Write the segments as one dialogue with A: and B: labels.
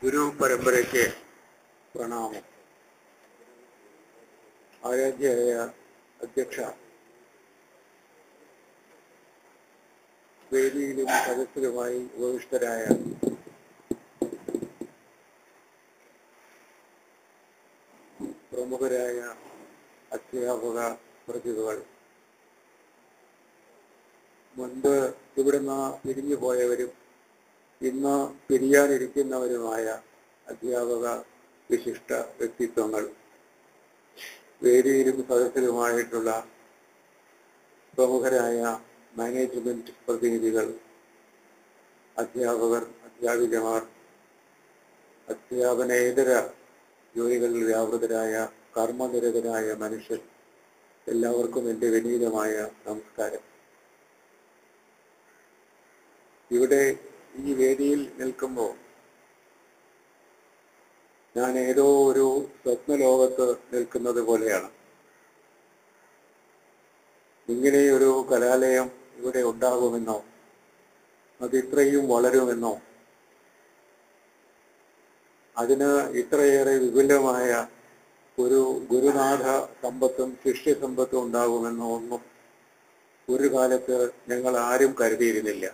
A: ഗുരു പരമ്പരയ്ക്ക് പ്രണാമം. ആരാധ്യയായ അധ്യക്ഷ, വേദിയിലും സദസ്സിലുമായി ഉപവിഷ്ടരായ പ്രമുഖരായ അധ്യാപക പ്രതിഭകൾ, മുൻപ് ഇവിടുന്ന് പിരിഞ്ഞു പോയവരും ഇന്ന് പിരിയാനിരിക്കുന്നവരുമായ അധ്യാപക വിശിഷ്ട വ്യക്തിത്വങ്ങൾ, വേദിയിലും സദസ്സിലുമായിട്ടുള്ള പ്രമുഖരായ മാനേജ്മെന്റ് പ്രതിനിധികൾ, അധ്യാപകർ, അധ്യാപികമാർ, അധ്യാപനേതര ജോലികളിൽ വ്യാപൃതരായ കർമ്മനിരതരായ മനുഷ്യർ, എല്ലാവർക്കും എൻ്റെ വിനീതമായ നമസ്കാരം. ഇവിടെ ഈ വേദിയിൽ നിൽക്കുമ്പോൾ ഞാൻ ഏതോ ഒരു സ്വപ്നലോകത്ത് നിൽക്കുന്നത് പോലെയാണ്. ഇങ്ങനെയൊരു കലാലയം ഇവിടെ ഉണ്ടാകുമെന്നോ അത് ഇത്രയും വളരുമെന്നോ അതിന് ഇത്രയേറെ വിപുലമായ ഒരു ഗുരുനാഥ സമ്പത്തും ശിഷ്യസമ്പത്തും ഉണ്ടാകുമെന്നോ ഒന്നും ഒരു കാലത്ത് ഞങ്ങൾ ആരും കരുതിയിരുന്നില്ല.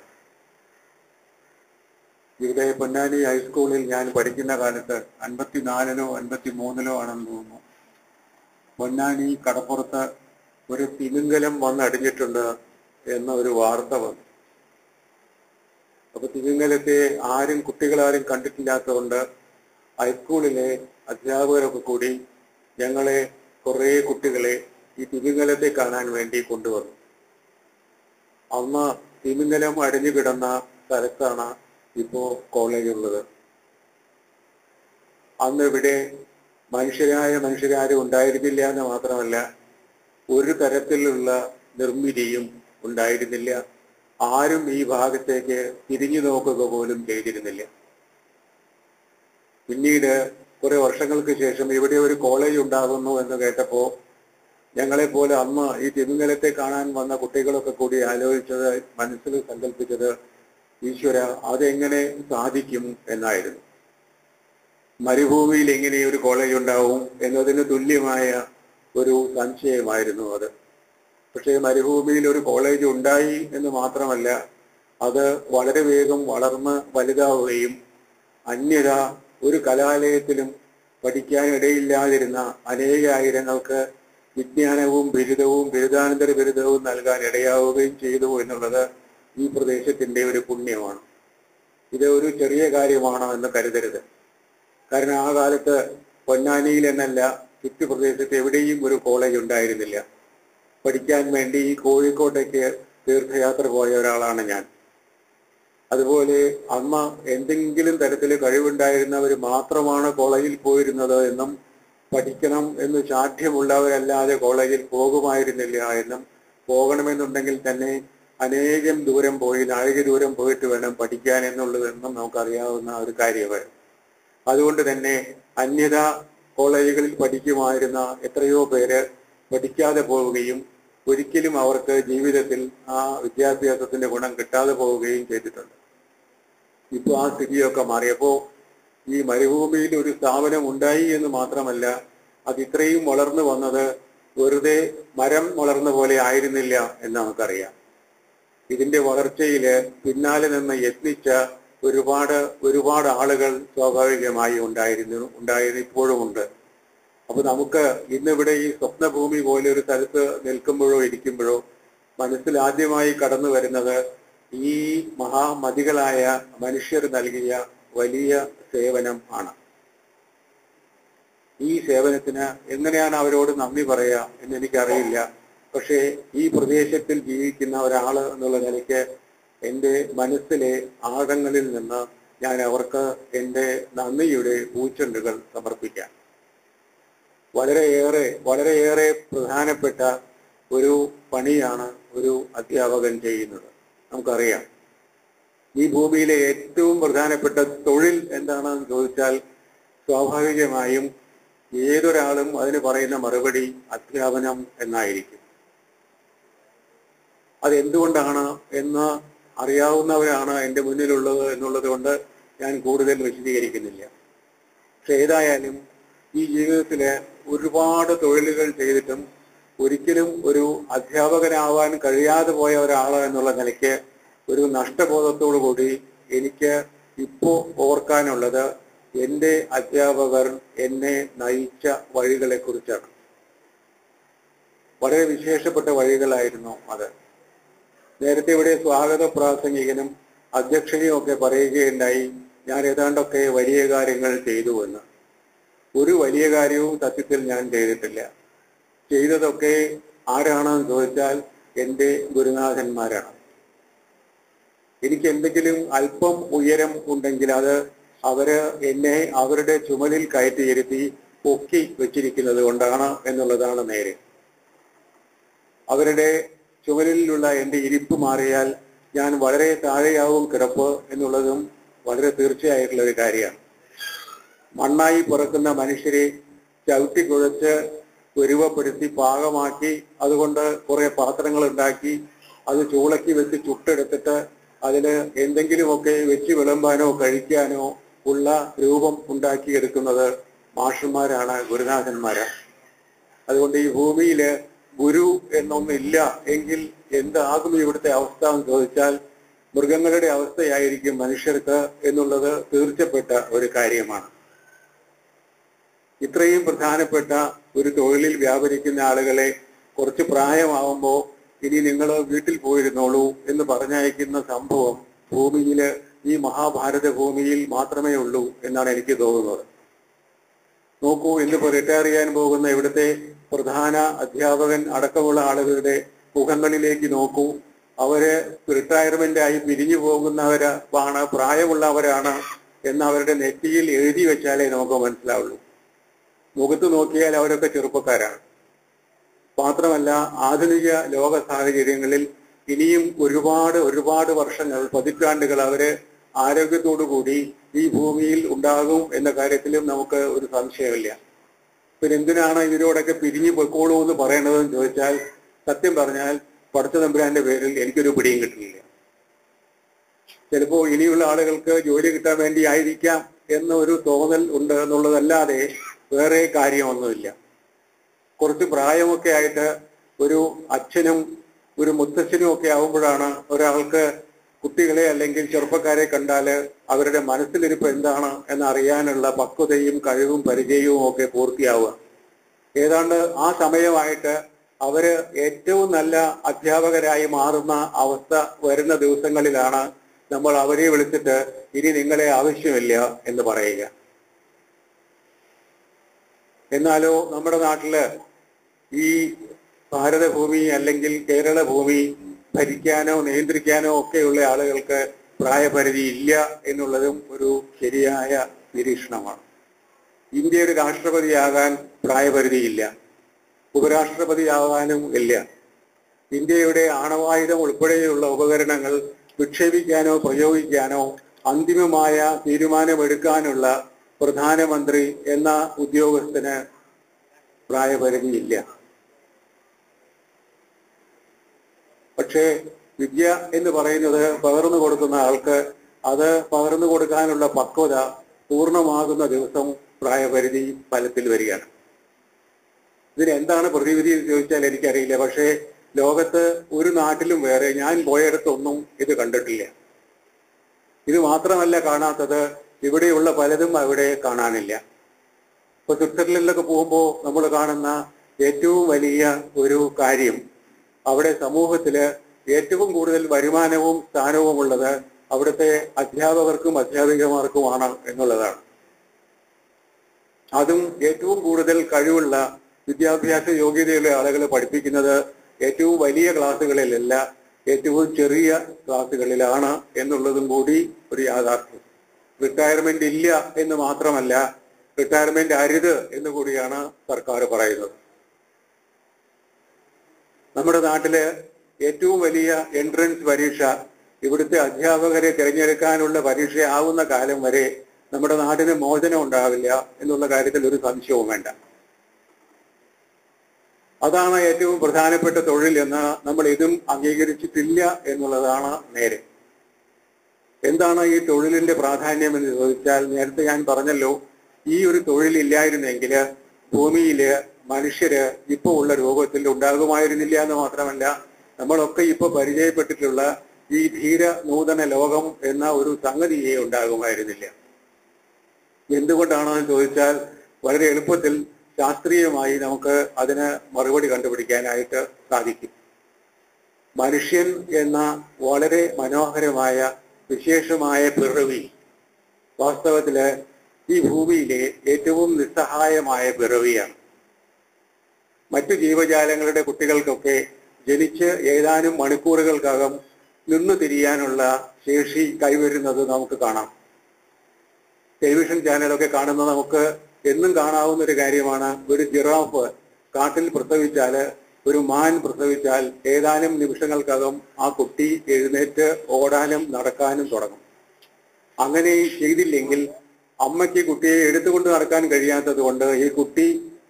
A: ഇവിടെ പൊന്നാനി ഹൈസ്കൂളിൽ ഞാൻ പഠിക്കുന്ന കാലത്ത് 54-ലോ 53-ലോ ആണെന്ന് തോന്നുന്നു, പൊന്നാനി കടപ്പുറത്ത് ഒരു തിമിംഗലം വന്നടിഞ്ഞിട്ടുണ്ട് എന്ന ഒരു വാർത്ത വന്നു. അപ്പൊ തിമിംഗലത്തെ കുട്ടികളാരും കണ്ടിട്ടില്ലാത്തതുകൊണ്ട് ഹൈസ്കൂളിലെ അധ്യാപകരൊക്കെ കൂടി ഞങ്ങളെ, കുറേ കുട്ടികളെ ഈ തിമിംഗലത്തെ കാണാൻ വേണ്ടി കൊണ്ടുവന്നു. അന്ന് തിമിംഗലം അടിഞ്ഞു കിടന്ന സ്ഥലത്താണ് ഇപ്പോ കോളേജ് ഉള്ളത്. അന്ന് ഇവിടെ മനുഷ്യരാരും ഉണ്ടായിരുന്നില്ല എന്ന് മാത്രമല്ല, ഒരു തരത്തിലുള്ള നിർമ്മിതിയും ഉണ്ടായിരുന്നില്ല. ആരും ഈ ഭാഗത്തേക്ക് തിരിഞ്ഞു നോക്കുക പോലും ചെയ്തിരുന്നില്ല. പിന്നീട് കുറെ വർഷങ്ങൾക്ക് ശേഷം ഇവിടെ ഒരു കോളേജ് ഉണ്ടാകുന്നു എന്ന് കേട്ടപ്പോൾ ഞങ്ങളെപ്പോലെ അന്ന് ഈ തിമിംഗലത്തെ കാണാൻ വന്ന കുട്ടികളൊക്കെ കൂടി ആലോചിച്ചത്, മനസ്സിൽ സങ്കല്പിച്ചത്, ഈശ്വര, അതെങ്ങനെ സാധിക്കും എന്നായിരുന്നു. മരുഭൂമിയിൽ എങ്ങനെ ഒരു കോളേജ് ഉണ്ടാവും എന്നതിന് തുല്യമായ ഒരു സംശയമായിരുന്നു അത്. പക്ഷേ മരുഭൂമിയിൽ ഒരു കോളേജ് ഉണ്ടായി എന്ന് മാത്രമല്ല, അത് വളരെ വേഗം വളർന്ന് വലുതാവുകയും അന്യത ഒരു കലാലയത്തിലും പഠിക്കാനിടയില്ലാതിരുന്ന അനേകായിരങ്ങൾക്ക് വിജ്ഞാനവും ബിരുദവും ബിരുദാനന്തര ബിരുദവും നൽകാൻ ഇടയാവുകയും ചെയ്തു എന്നുള്ളത് ഈ പ്രദേശത്തിന്റെ ഒരു പുണ്യമാണ്. ഇത് ഒരു ചെറിയ കാര്യമാണോ എന്ന് കരുതരുത്. കാരണം ആ കാലത്ത് പൊന്നാനിയിൽ എന്നല്ല, ചുറ്റുപ്രദേശത്ത് എവിടെയും ഒരു കോളേജ് ഉണ്ടായിരുന്നില്ല. പഠിക്കാൻ വേണ്ടി ഈ കോഴിക്കോട്ടേക്ക് തീർത്ഥയാത്ര പോയ ഒരാളാണ് ഞാൻ. അതുപോലെ അന്ന് എന്തെങ്കിലും തരത്തിൽ കഴിവുണ്ടായിരുന്നവർ മാത്രമാണ് കോളേജിൽ പോയിരുന്നത് എന്നും, പഠിക്കണം എന്ന് സാധ്യമുള്ളവരല്ലാതെ കോളേജിൽ പോകുമായിരുന്നില്ല എന്നും, പോകണമെന്നുണ്ടെങ്കിൽ തന്നെ അനേകം ദൂരം പോയി, നാഴിക ദൂരം പോയിട്ട് വേണം പഠിക്കാൻ എന്നുള്ളതെന്നും നമുക്കറിയാവുന്ന ഒരു കാര്യമാണ്. അതുകൊണ്ട് തന്നെ അന്യത കോളേജുകളിൽ പഠിക്കുമായിരുന്ന എത്രയോ പേര് പഠിക്കാതെ പോവുകയും ഒരിക്കലും അവർക്ക് ജീവിതത്തിൽ ആ വിദ്യാഭ്യാസത്തിന്റെ ഗുണം കിട്ടാതെ പോവുകയും ചെയ്തിട്ടുണ്ട്. ഇപ്പോൾ ആ സ്ഥിതിയൊക്കെ മാറിയപ്പോൾ ഈ മരുഭൂമിയിൽ ഒരു സ്ഥാപനം ഉണ്ടായി എന്ന് മാത്രമല്ല, അത് ഇത്രയും വളർന്നു വന്നത് വെറുതെ മരം വളർന്ന പോലെ ആയിരുന്നില്ല എന്ന് നമുക്കറിയാം. ഇതിന്റെ വളർച്ചയിൽ പിന്നാലെ നിന്ന് യത്നിച്ച ഒരുപാട് ആളുകൾ സ്വാഭാവികമായി ഉണ്ടായിരുന്നു, ഇപ്പോഴും ഉണ്ട്. അപ്പൊ നമുക്ക് ഇന്നിവിടെ ഈ സ്വപ്നഭൂമി പോലെ ഒരു സ്ഥലത്ത് നിൽക്കുമ്പോഴോ ഇരിക്കുമ്പോഴോ മനസ്സിൽ ആദ്യമായി കടന്നു വരുന്നത് ഈ മഹാമതികളായ മനുഷ്യർ നൽകിയ വലിയ സേവനം ആണ്. ഈ സേവനത്തിന് എങ്ങനെയാണ് അവരോട് നന്ദി പറയുക എന്ന് എനിക്കറിയില്ല. പക്ഷേ ഈ പ്രദേശത്തിൽ ജീവിക്കുന്ന ഒരാൾ എന്നുള്ള നിലയ്ക്ക് എൻ്റെ മനസ്സിലെ ആഴങ്ങളിൽ നിന്ന് ഞാൻ അവർക്ക് എൻ്റെ നന്ദിയുടെ പൂച്ചെണ്ടുകൾ സമർപ്പിക്കാം. വളരെയേറെ പ്രധാനപ്പെട്ട ഒരു പണിയാണ് ഒരു അധ്യാപകൻ ചെയ്യുന്നത്. നമുക്കറിയാം, ഈ ഭൂമിയിലെ ഏറ്റവും പ്രധാനപ്പെട്ട തൊഴിൽ എന്താണെന്ന് ചോദിച്ചാൽ സ്വാഭാവികമായും ഏതൊരാളും അതിന് പറയുന്ന മറുപടി അധ്യാപനം എന്നായിരിക്കും. അതെന്തുകൊണ്ടാണ് എന്ന് അറിയാവുന്നവരാണ് എൻ്റെ മുന്നിലുള്ളത് എന്നുള്ളത് കൊണ്ട് ഞാൻ കൂടുതൽ വിശദീകരിക്കുന്നില്ല. പക്ഷെ ഏതായാലും ഈ ജീവിതത്തിൽ ഒരുപാട് തൊഴിലുകൾ ചെയ്തിട്ടും ഒരിക്കലും ഒരു അധ്യാപകനാവാൻ കഴിയാതെ പോയ ഒരാൾ എന്നുള്ള നിലയ്ക്ക് ഒരു നഷ്ടബോധത്തോടു കൂടി എനിക്ക് ഇപ്പോൾ ഓർക്കാനുള്ളത് എൻ്റെ അധ്യാപകർ എന്നെ നയിച്ച വഴികളെ കുറിച്ചാണ്. വളരെ വിശേഷപ്പെട്ട വഴികളായിരുന്നു അത്. നേരത്തെ ഇവിടെ സ്വാഗത പ്രാസംഗികനും അധ്യക്ഷനെയും ഒക്കെ പറയുകയുണ്ടായി ഞാൻ ഏതാണ്ടൊക്കെ വലിയ കാര്യങ്ങൾ ചെയ്തു എന്ന്. ഒരു വലിയ കാര്യവും സത്യത്തിൽ ഞാൻ ചെയ്തിട്ടില്ല. ചെയ്തതൊക്കെ ആരാണെന്ന് ചോദിച്ചാൽ എൻ്റെ ഗുരുനാഥന്മാരാണ്. എനിക്ക് എന്തെങ്കിലും അല്പം ഉയരം ഉണ്ടെങ്കിൽ അത് അവര് എന്നെ അവരുടെ ചുമലിൽ കയറ്റിയിരുത്തി പൊക്കി വെച്ചിരിക്കുന്നത് കൊണ്ടാണ് എന്നുള്ളതാണ് നേരെ. അവരുടെ ചുമലിലുള്ള എൻ്റെ ഇരിപ്പ് മാറിയാൽ ഞാൻ വളരെ താഴെയാവും കിടപ്പ് എന്നുള്ളതും വളരെ തീർച്ചയായിട്ടുള്ള ഒരു കാര്യമാണ്. മണ്ണായി പിറക്കുന്ന മനുഷ്യരെ ചവിട്ടി കുഴച്ച് ഉരുവപ്പെടുത്തി പാകമാക്കി അതുകൊണ്ട് കുറെ പാത്രങ്ങൾ ഉണ്ടാക്കി അത് ചൂളക്കി വെച്ച് ചുട്ടെടുത്തിട്ട് അതിൽ എന്തെങ്കിലുമൊക്കെ വെച്ച് വിളമ്പാനോ കഴിക്കാനോ ഉള്ള രൂപം ഉണ്ടാക്കിയെടുക്കുന്നത് മാഷന്മാരാണ്, ഗുരുനാഥന്മാരാണ്. അതുകൊണ്ട് ഈ ഭൂമിയിൽ ഗുരു എന്നൊന്നില്ല എങ്കിൽ എന്താകും ഇവിടുത്തെ അവസ്ഥ എന്ന് ചോദിച്ചാൽ മൃഗങ്ങളുടെ അവസ്ഥയായിരിക്കും മനുഷ്യർക്ക് എന്നുള്ളത് തീർച്ചപ്പെട്ട ഒരു കാര്യമാണ്. ഇത്രയും പ്രധാനപ്പെട്ട ഒരു തൊഴിലിൽ വ്യാപരിക്കുന്ന ആളുകളെ കുറച്ച് പ്രായമാവുമ്പോൾ ഇനി നിങ്ങൾ വീട്ടിൽ പോയിരുന്നോളൂ എന്ന് പറഞ്ഞയക്കുന്ന സംഭവം ഭൂമിയിൽ, ഈ മഹാഭാരത ഭൂമിയിൽ മാത്രമേ ഉള്ളൂ എന്നാണ് എനിക്ക് തോന്നുന്നത്. നോക്കൂ, ഇന്നിപ്പോൾ റിട്ടയർ ചെയ്യാൻ പോകുന്ന ഇവിടുത്തെ പ്രധാന അധ്യാപകൻ അടക്കമുള്ള ആളുകളുടെ മുഖങ്ങളിലേക്ക് നോക്കൂ. അവര് റിട്ടയർമെന്റ് ആയി പിരിഞ്ഞു പോകുന്നവരാണ്, പ്രായമുള്ളവരാണ് എന്ന് അവരുടെ നെറ്റിയിൽ എഴുതി വെച്ചാലേ നമുക്ക് മനസ്സിലാവുള്ളൂ. മുഖത്ത് നോക്കിയാൽ അവരൊക്കെ ചെറുപ്പക്കാരാണ്. മാത്രമല്ല ആധുനിക ലോക സാഹചര്യങ്ങളിൽ ഇനിയും ഒരുപാട് വർഷങ്ങൾ, പതിറ്റാണ്ടുകൾ അവര് ആരോഗ്യത്തോടു കൂടി ഈ ഭൂമിയിൽ ഉണ്ടാകും എന്ന കാര്യത്തിലും നമുക്ക് ഒരു സംശയമില്ല. പിന്നെ എന്തിനാണ് ഇവരോടൊക്കെ പിരിഞ്ഞു പൊയ്ക്കോളൂ എന്ന് പറയേണ്ടതെന്ന് ചോദിച്ചാൽ സത്യം പറഞ്ഞാൽ പടച്ച തമ്പുരാന്റെ പേരിൽ എനിക്കൊരു പിടിയും കിട്ടുന്നില്ല. ചിലപ്പോൾ ഇനിയുള്ള ആളുകൾക്ക് ജോലി കിട്ടാൻ വേണ്ടി ആയിരിക്കാം എന്ന ഒരു തോന്നൽ ഉണ്ട് എന്നുള്ളതല്ലാതെ വേറെ കാര്യമൊന്നുമില്ല. കുറച്ച് പ്രായമൊക്കെ ആയിട്ട് ഒരു അച്ഛനും ഒരു മുത്തച്ഛനും ഒക്കെ ആവുമ്പോഴാണ് ഒരാൾക്ക് കുട്ടികളെ അല്ലെങ്കിൽ ചെറുപ്പക്കാരെ കണ്ടാൽ അവരുടെ മനസ്സിലിരിപ്പ് എന്താണ് എന്നറിയാനുള്ള പക്വതയും കഴിവും പരിചയവും ഒക്കെ പൂർത്തിയാവുക. ഏതാണ്ട് ആ സമയമായിട്ട് അവര് ഏറ്റവും നല്ല അധ്യാപകരായി മാറുന്ന അവസ്ഥ വരുന്ന ദിവസങ്ങളിലാണ് നമ്മൾ അവരെ വിളിച്ചിട്ട് ഇനി നിങ്ങളെ ആവശ്യമില്ല എന്ന് പറയുക. എന്നാലോ നമ്മുടെ നാട്ടില് ഈ ഭാരതഭൂമി അല്ലെങ്കിൽ കേരള ഭൂമി ഭരിക്കാനോ നിയന്ത്രിക്കാനോ ഒക്കെയുള്ള ആളുകൾക്ക് പ്രായപരിധി ഇല്ല എന്നുള്ളതും ഒരു ശരിയായ നിരീക്ഷണമാണ്. ഇന്ത്യയുടെ രാഷ്ട്രപതിയാകാൻ പ്രായപരിധിയില്ല, ഉപരാഷ്ട്രപതിയാകാനും ഇല്ല. ഇന്ത്യയുടെ ആണവായുധം ഉൾപ്പെടെയുള്ള ഉപകരണങ്ങൾ വിക്ഷേപിക്കാനോ പ്രയോഗിക്കാനോ അന്തിമമായ തീരുമാനമെടുക്കാനുള്ള പ്രധാനമന്ത്രി എന്ന ഉദ്യോഗസ്ഥന് പ്രായപരിധിയില്ല. പക്ഷേ വിദ്യ എന്ന് പറയുന്നത് പകർന്നു കൊടുക്കുന്ന ആൾക്ക് അത് പകർന്നു കൊടുക്കാനുള്ള പക്വത പൂർണ്ണമാകുന്ന ദിവസം പ്രായപരിധി ഫലത്തിൽ വരികയാണ്. ഇതിന് എന്താണ് പ്രതിവിധി എന്ന് ചോദിച്ചാൽ എനിക്കറിയില്ല. പക്ഷേ ലോകത്ത് ഒരു നാട്ടിലും വേറെ ഞാൻ പോയിടത്തൊന്നും ഇത് കണ്ടിട്ടില്ല. ഇത് മാത്രമല്ല കാണാത്തത്, ഇവിടെയുള്ള പലതും അവിടെ കാണാനില്ല. ഇപ്പൊ സ്വിറ്റ്സർലൻഡിലൊക്കെ പോകുമ്പോൾ നമ്മൾ കാണുന്ന ഏറ്റവും വലിയ ഒരു കാര്യം, അവിടെ സമൂഹത്തില് ഏറ്റവും കൂടുതൽ വരുമാനവും സ്ഥാനവും ഉള്ളത് അവിടുത്തെ അധ്യാപകർക്കും അധ്യാപികമാർക്കുമാണ് എന്നുള്ളതാണ്. അതും ഏറ്റവും കൂടുതൽ കഴിവുള്ള വിദ്യാഭ്യാസ യോഗ്യതയുള്ള ആളുകളെ പഠിപ്പിക്കുന്നത് ഏറ്റവും വലിയ ക്ലാസ്സുകളിലല്ല, ഏറ്റവും ചെറിയ ക്ലാസ്സുകളിലാണ് എന്നുള്ളതും കൂടി ഒരു യാഥാർത്ഥ്യം. റിട്ടയർമെന്റ് ഇല്ല എന്ന് മാത്രമല്ല, റിട്ടയർമെന്റ് അരുത് എന്ന് കൂടിയാണ് സർക്കാർ പറയുന്നത്. നമ്മുടെ നാട്ടില് ഏറ്റവും വലിയ എൻട്രൻസ് പരീക്ഷ ഇവിടുത്തെ അധ്യാപകരെ തിരഞ്ഞെടുക്കാനുള്ള പരീക്ഷയാവുന്ന കാലം വരെ നമ്മുടെ നാടിന് മോചനം ഉണ്ടാവില്ല എന്നുള്ള കാര്യത്തിൽ ഒരു സംശയവും വേണ്ട. അതാണ് ഏറ്റവും പ്രധാനപ്പെട്ട തൊഴിൽ എന്ന് നമ്മൾ ഇതും അംഗീകരിച്ചിട്ടില്ല എന്നുള്ളതാണ് നേരെ. എന്താണ് ഈ തൊഴിലിന്റെ പ്രാധാന്യം എന്ന് ചോദിച്ചാൽ, നേരത്തെ ഞാൻ പറഞ്ഞല്ലോ, ഈ ഒരു തൊഴിലില്ലായിരുന്നെങ്കിൽ ഭൂമിയില് മനുഷ്യര് ഇപ്പോൾ ഉള്ള രൂപത്തിൽ ഉണ്ടാകുമായിരുന്നില്ല എന്ന് മാത്രമല്ല, നമ്മളൊക്കെ ഇപ്പൊ പരിചയപ്പെട്ടിട്ടുള്ള ഈ ധീര നൂതന ലോകം എന്ന ഒരു സംഗതിയെ ഉണ്ടാകുമായിരുന്നില്ല. എന്തുകൊണ്ടാണെന്ന് ചോദിച്ചാൽ വളരെ എളുപ്പത്തിൽ ശാസ്ത്രീയമായി നമുക്ക് അതിന് മറുപടി കണ്ടുപിടിക്കാനായിട്ട് സാധിക്കും. മനുഷ്യൻ എന്ന വളരെ മനോഹരമായ വിശേഷമായ പിറവി വാസ്തവത്തില് ഈ ഭൂമിയിലെ ഏറ്റവും നിസ്സഹായമായ പിറവിയാണ്. മറ്റു ജീവജാലങ്ങളുടെ കുട്ടികൾക്കൊക്കെ ജനിച്ച് ഏതാനും മണിക്കൂറുകൾക്കകം നിന്നു തിരിയാനുള്ള ശേഷി കൈവരുന്നത് നമുക്ക് കാണാം. ടെലിവിഷൻ ചാനലൊക്കെ കാണുന്ന നമുക്ക് എന്നും കാണാവുന്ന ഒരു കാര്യമാണ്, ഒരു ജിറാഫ് കാട്ടിൽ പ്രസവിച്ചാൽ, ഒരു മാൻ പ്രസവിച്ചാൽ ഏതാനും നിമിഷങ്ങൾക്കകം ആ കുട്ടി എഴുന്നേറ്റ് ഓടാനും നടക്കാനും തുടങ്ങും. അങ്ങനെ ചെയ്തില്ലെങ്കിൽ അമ്മയ്ക്ക് കുട്ടിയെ എടുത്തുകൊണ്ട് നടക്കാൻ കഴിയാത്തത് കൊണ്ട് ഈ കുട്ടി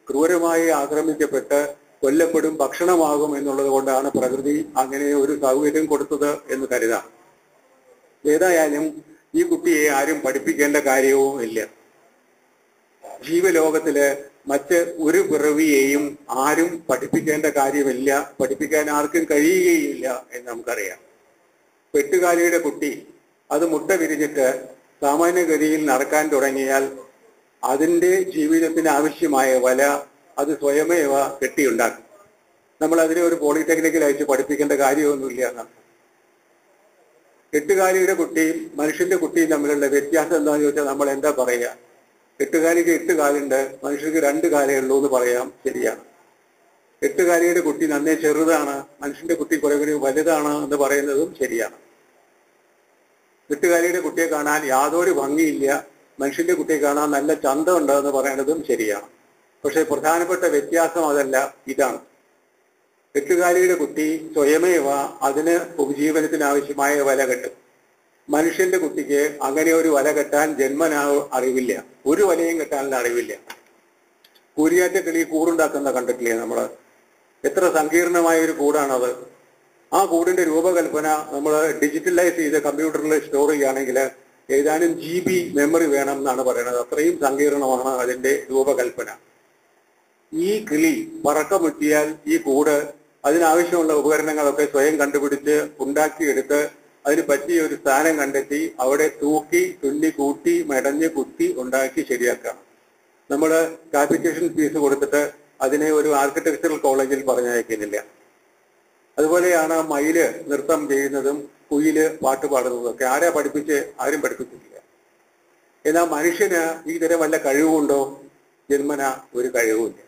A: ക്രൂരമായി ആക്രമിക്കപ്പെട്ട് കൊല്ലപ്പെടും, ഭക്ഷണമാകും എന്നുള്ളത് കൊണ്ടാണ് പ്രകൃതി അങ്ങനെ ഒരു സൗകര്യം കൊടുത്തത് എന്ന് കരുതാം. ഏതായാലും ഈ കുട്ടിയെ ആരും പഠിപ്പിക്കേണ്ട കാര്യവും ഇല്ല. ജീവലോകത്തില് മറ്റ് ഒരു പിറവിയെയും ആരും പഠിപ്പിക്കേണ്ട കാര്യമില്ല, പഠിപ്പിക്കാൻ ആർക്കും കഴിയുകയില്ല എന്ന് നമുക്കറിയാം. പെട്ടുകാലിയുടെ കുട്ടി അത് മുട്ട വിരിഞ്ഞിട്ട് സാമാന്യഗതിയിൽ നടക്കാൻ തുടങ്ങിയാൽ അതിൻ്റെ ജീവിതത്തിന് ആവശ്യമായ വല അത് സ്വയമേവ കെട്ടിയുണ്ടാക്കും. നമ്മൾ അതിനെ ഒരു പോളിടെക്നിക്കിൽ അയച്ച് പഠിപ്പിക്കേണ്ട കാര്യമൊന്നുമില്ല എന്നാണ്. എട്ടുകാലിയുടെ കുട്ടിയും മനുഷ്യന്റെ കുട്ടിയും തമ്മിലുള്ള വ്യത്യാസം എന്താണെന്ന് ചോദിച്ചാൽ നമ്മൾ എന്താ പറയുക? എട്ടുകാലിക്ക് 8 കാലുണ്ട്, മനുഷ്യർക്ക് 2 കാലേ ഉള്ളൂ എന്ന് പറയാം, ശരിയാണ്. എട്ടുകാലിയുടെ കുട്ടി നന്നേ ചെറുതാണ്, മനുഷ്യന്റെ കുട്ടി കുറെ കൂടി വലുതാണ് എന്ന് പറയുന്നതും ശരിയാണ്. എട്ടുകാലിയുടെ കുട്ടിയെ കാണാൻ യാതൊരു ഭംഗിയില്ല, മനുഷ്യന്റെ കുട്ടിയെ കാണാൻ നല്ല ചന്തമുണ്ട് എന്ന് പറയുന്നതും ശരിയാണ്. പക്ഷെ പ്രധാനപ്പെട്ട വ്യത്യാസം അതല്ല, ഇതാണ്. എട്ടുകാലിയുടെ കുട്ടി സ്വയമേവ അതിന് ഉപജീവനത്തിന് ആവശ്യമായ വല കെട്ടും. മനുഷ്യന്റെ കുട്ടിക്ക് അങ്ങനെ ഒരു വല കെട്ടാൻ ജന്മനാ അറിവില്ല, ഒരു വലയും കെട്ടാനുള്ള അറിവില്ല. കൂരിയാറ്റ കിളി കൂടുണ്ടാക്കുന്ന കണ്ടിട്ടില്ലേ നമ്മള്? എത്ര സങ്കീർണമായ ഒരു കൂടാണത്. ആ കൂടിന്റെ രൂപകൽപ്പന നമ്മൾ ഡിജിറ്റലൈസ് ചെയ്ത് കമ്പ്യൂട്ടറിൽ സ്റ്റോർ ചെയ്യുകയാണെങ്കിൽ ഏതാനും GB മെമ്മറി വേണം എന്നാണ് പറയുന്നത്. അത്രയും സങ്കീർണമാണ് അതിന്റെ രൂപകൽപ്പന. ഈ കിളി പറക്കമുറ്റിയാൽ ഈ കൂട് അതിനാവശ്യമുള്ള ഉപകരണങ്ങളൊക്കെ സ്വയം കണ്ടുപിടിച്ച് ഉണ്ടാക്കിയെടുത്ത് അതിന് പറ്റിയ ഒരു സ്ഥാനം കണ്ടെത്തി അവിടെ തൂക്കി തുന്നി കൂട്ടി മെടഞ്ഞ് കുത്തി ഉണ്ടാക്കി ശരിയാക്കാം. നമ്മൾ കാപ്പിറ്റേഷൻ ഫീസ് കൊടുത്തിട്ട് അതിനെ ഒരു ആർക്കിടെക്ചറൽ കോളേജിൽ പറഞ്ഞയക്കുന്നില്ല. അതുപോലെയാണ് മയില് നൃത്തം ചെയ്യുന്നതും കുയില് പാട്ട് പാടുന്നതും ഒക്കെ. ആരാ പഠിപ്പിച്ച്? ആരും പഠിപ്പിച്ചിട്ടില്ല. എന്നാൽ മനുഷ്യന് ഈ തരം വല്ല കഴിവുണ്ടോ? ജന്മന ഒരു കഴിവുമില്ല.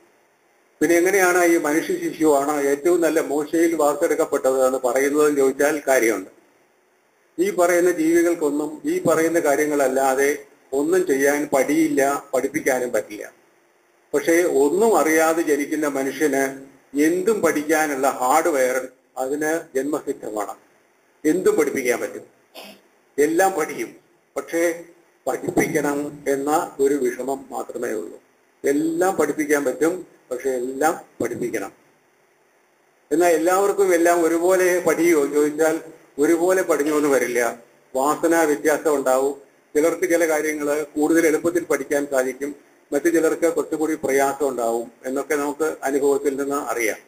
A: പിന്നെ എങ്ങനെയാണ് ഈ മനുഷ്യ ശിശുവാണ് ഏറ്റവും നല്ല മോശയിൽ വാർത്തെടുക്കപ്പെട്ടത് എന്ന് പറയുന്നതെന്ന് ചോദിച്ചാൽ കാര്യമുണ്ട്. ഈ പറയുന്ന ജീവികൾക്കൊന്നും ഈ പറയുന്ന കാര്യങ്ങളല്ലാതെ ഒന്നും ചെയ്യാൻ പഠിയില്ല, പഠിപ്പിക്കാനും പറ്റില്ല. പക്ഷേ ഒന്നും അറിയാതെ ജനിക്കുന്ന മനുഷ്യന് എന്തും പഠിക്കാനുള്ള ഹാർഡ്വെയർ അതിന് ജന്മസിദ്ധമാണ്. എന്തും പഠിപ്പിക്കാൻ പറ്റും, എല്ലാം പഠിക്കും. പക്ഷേ പഠിപ്പിക്കണം എന്ന ഒരു വിഷമം മാത്രമേ ഉള്ളൂ. എല്ലാം പഠിപ്പിക്കാൻ പറ്റും, പക്ഷെ എല്ലാം പഠിപ്പിക്കണം. എന്നാൽ എല്ലാവർക്കും എല്ലാം ഒരുപോലെ പഠിയോ ചോദിച്ചാൽ ഒരുപോലെ പഠിഞ്ഞൊന്നും വരില്ല. വാസന വ്യത്യാസം ഉണ്ടാവും. ചിലർക്ക് ചില കാര്യങ്ങൾ കൂടുതൽ എളുപ്പത്തിൽ പഠിക്കാൻ സാധിക്കും, മറ്റു ചിലർക്ക് കുറച്ചുകൂടി പ്രയാസം ഉണ്ടാവും എന്നൊക്കെ നമുക്ക് അനുഭവത്തിൽ നിന്ന് അറിയാം.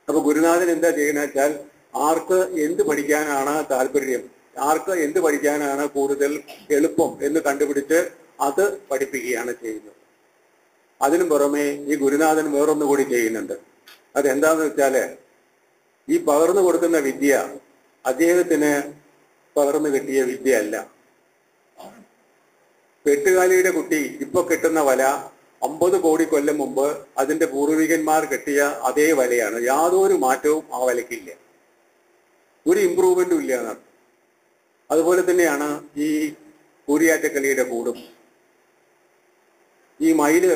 A: അപ്പൊ ഗുരുനാഥൻ എന്താ ചെയ്യുന്നത് വെച്ചാൽ ആർക്ക് എന്ത് പഠിക്കാനാണ് താല്പര്യം, ആർക്ക് എന്ത് പഠിക്കാനാണ് കൂടുതൽ എളുപ്പം എന്ന് കണ്ടുപിടിച്ച് അത് പഠിപ്പിക്കുകയാണ് ചെയ്യുന്നത്. അതിനു പുറമെ ഈ ഗുരുനാഥൻ വേറൊന്നു കൂടി ചെയ്യുന്നുണ്ട്. അതെന്താന്ന് വെച്ചാല് ഈ പകർന്നു കൊടുക്കുന്ന വിദ്യ അദ്ദേഹത്തിന് പകർന്നു കിട്ടിയ വിദ്യ അല്ല. എട്ടുകാലിയുടെ കുട്ടി ഇപ്പൊ കെട്ടുന്ന വല 50 കോടി കൊല്ലം മുമ്പ് അതിന്റെ പൂർവികന്മാർ കെട്ടിയ അതേ വലയാണ്. യാതൊരു മാറ്റവും ആ വലയ്ക്കില്ല, ഒരു ഇമ്പ്രൂവ്മെന്റും ഇല്ല എന്നാണ്. അതുപോലെ തന്നെയാണ് ഈ കൂരിയാറ്റക്കളിയുടെ കൂടും. ഈ മയില്